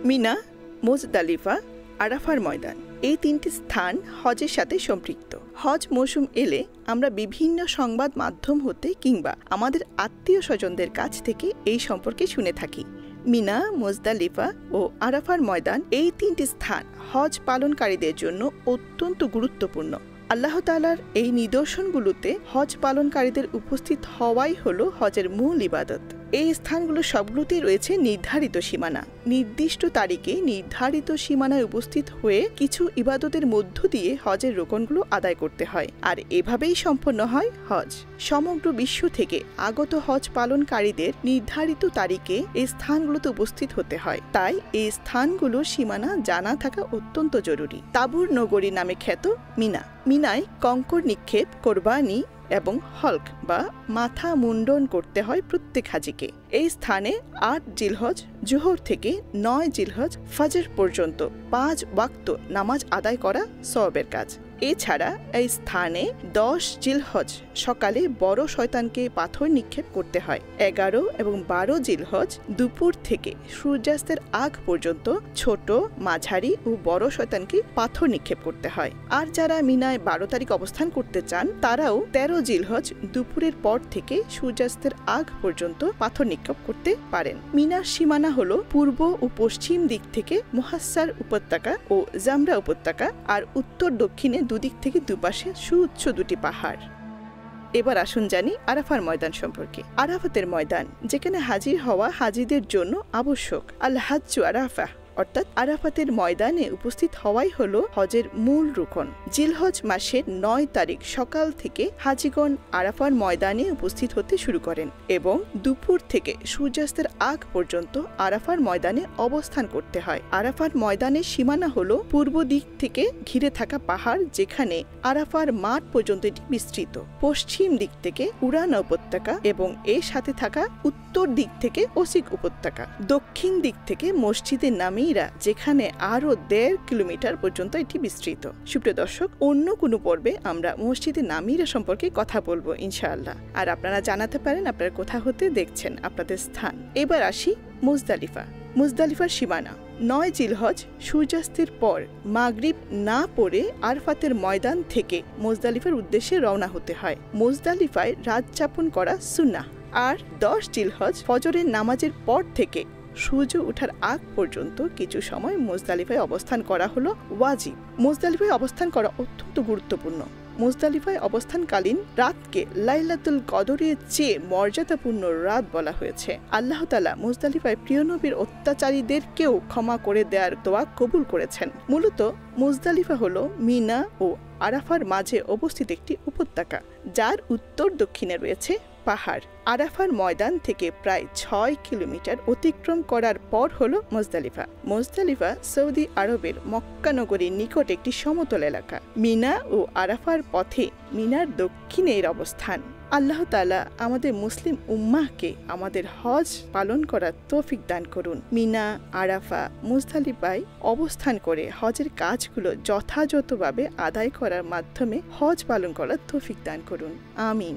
Mina, Muzdalifah, আরাফার ময়দান এই তিনটি স্থান হজের সাথে সম্পৃক্ত। হজ মৌসুম এলে আমরা বিভিন্ন সংবাদ মাধ্যম হতে কিংবা আমাদের আত্মীয় স্বজনদের কাছ থেকে এই সম্পর্কে শুনে থাকি। মিনা, মুজদালিফা ও আরাফার ময়দান এই তিনটি স্থান হজ পালনকারীদের জন্য অত্যন্ত গুরুত্বপূর্ণ। আল্লাহ তাআলার এই নিদর্শনগুলোতে হজ পালনকারীদের উপস্থিত হওয়াই হলো হজের মূল ইবাদত। এই স্থানগুলো সবগুলোতেই রয়েছে নির্ধারিত সীমানা। নির্দিষ্ট তারিখে নির্ধারিত সীমানায় উপস্থিত হয়ে কিছু ইবাদতের মধ্য দিয়ে হজের রোকনগুলো আদায় করতে হয়, আর এভাবেই সম্পন্ন হয় হজ। সমগ্র বিশ্ব থেকে আগত হজ পালনকারীদের নির্ধারিত তারিখে এই স্থানগুলোতে উপস্থিত হতে হয়, তাই এই স্থানগুলোর সীমানা জানা থাকা অত্যন্ত জরুরি। তাবুর নগরী নামে খ্যাত মিনা। মিনায় কঙ্কর নিক্ষেপ, কোরবানি এবং হল্ক বা মাথা মুন্ডন করতে হয় প্রত্যেক হাজিকে। এই স্থানে ৮ জিলহজ জোহর থেকে ৯ জিলহজ ফজর পর্যন্ত ৫ ওয়াক্ত নামাজ আদায় করা সওয়াবের কাজ। এছাড়া এই স্থানে ১০ জিলহজ সকালে বড় শয়তানকে পাথর নিক্ষেপ করতে হয়। ১১ এবং ১২ জিলহজ দুপুর থেকে সূর্যাস্তের আগ পর্যন্ত ছোট, মাঝারি ও বড় শয়তানকে পাথর নিক্ষেপ করতে হয়। আর যারা মিনায় ১২ তারিখ অবস্থান করতে চান তারাও ১৩ জিলহজ দুপুরের পর থেকে সূর্যাস্তের আগ পর্যন্ত পাথর নিক্ষেপ করতে পারেন। মিনার সীমানা হল পূর্ব ও পশ্চিম দিক থেকে মুহাসসার উপত্যকা ও জামরা উপত্যকা, আর উত্তর দক্ষিণে দুদিক থেকে দুপাশে সুউচ্চ দুটি পাহাড়। এবার আসুন জানি আরাফার ময়দান সম্পর্কে। আরাফাতের ময়দান, যেখানে হাজির হওয়া হাজিদের জন্য আবশ্যক। আল হাজ্জু আরাফা, অর্থাৎ আরাফাতের ময়দানে উপস্থিত হওয়াই হলো হজের মূল রুকন। জিলহজ মাসের ৯ তারিখ সকাল থেকে হাজিগণ আরাফার ময়দানে উপস্থিত হতে শুরু করেন এবং দুপুর থেকে সূর্যাস্তের আগ পর্যন্ত আরাফার ময়দানে অবস্থান করতে হয়। আরাফার ময়দানের সীমানা হলো পূর্ব দিক থেকে ঘিরে থাকা পাহাড়, যেখানে আরাফার মাঠ পর্যন্ত এটি বিস্তৃত। পশ্চিম দিক থেকে উরানা উপত্যকা এবং এর সাথে থাকা উত্তর দিক থেকে ওসিক উপত্যকা। দক্ষিণ দিক থেকে মসজিদের নামে, যেখানে আরো ১.৫ কিলোমিটার পর্যন্ত এটি বিস্তৃত। সুপ্রিয় দর্শক, অন্য কোনো পর্বে আমরা মসজিদে নামিরা সম্পর্কে কথা বলবো ইনশাআল্লাহ। আর আপনারা জানাতে পারেন আপনারা কোথা হতে দেখছেন আপনাদের স্থান। এবার আসি মুজদালিফা। মুজদালিফার সীমানা ৯ জিলহজ সূর্যাস্তের পর মাগরিব না পড়ে আরাফাতের ময়দান থেকে মুজদালিফার উদ্দেশ্যে রওনা হতে হয়। মুজদালিফায় রাত যাপন করা সুন্নাহ। আর ১০ জিলহজ ফজরের নামাজের পর থেকে সূর্য ওঠার আগ পর্যন্ত কিছু সময় মুজদালিফায় অবস্থান করা হলো ওয়াজিব। মুজদালিফায় অবস্থান করা অত্যন্ত গুরুত্বপূর্ণ। মুজদালিফায় অবস্থানকালীন রাতকে লাইলাতুল কদরের চেয়ে মর্যাদাপূর্ণ রাত বলা হয়েছে। আল্লাহ তাআলা মুজদালিফায় প্রিয় নবীর অত্যাচারীদেরকেও ক্ষমা করে দেওয়ার দোয়া কবুল করেছেন। মূলত মুজদালিফা হলো মিনা ও আরাফার মাঝে অবস্থিত একটি উপত্যকা, যার উত্তর দক্ষিণে রয়েছে পাহাড়। আরাফার ময়দান থেকে প্রায় ৬ কিলোমিটার অতিক্রম করার পর হলো মুজদালিফা। মুজদালিফা সৌদি আরবের মক্কা নগরীর নিকট একটি সমতল এলাকা। মিনা ও আরাফার পথে মিনার দক্ষিণে এর অবস্থান। আল্লাহ তাআলা আমাদের মুসলিম উম্মাহকে আমাদের হজ পালন করার তৌফিক দান করুন। মিনা, আরাফা, মুজদালিফায় অবস্থান করে হজের কাজগুলো যথাযথভাবে আদায় করার মাধ্যমে হজ পালন করার তৌফিক দান করুন। আমিন।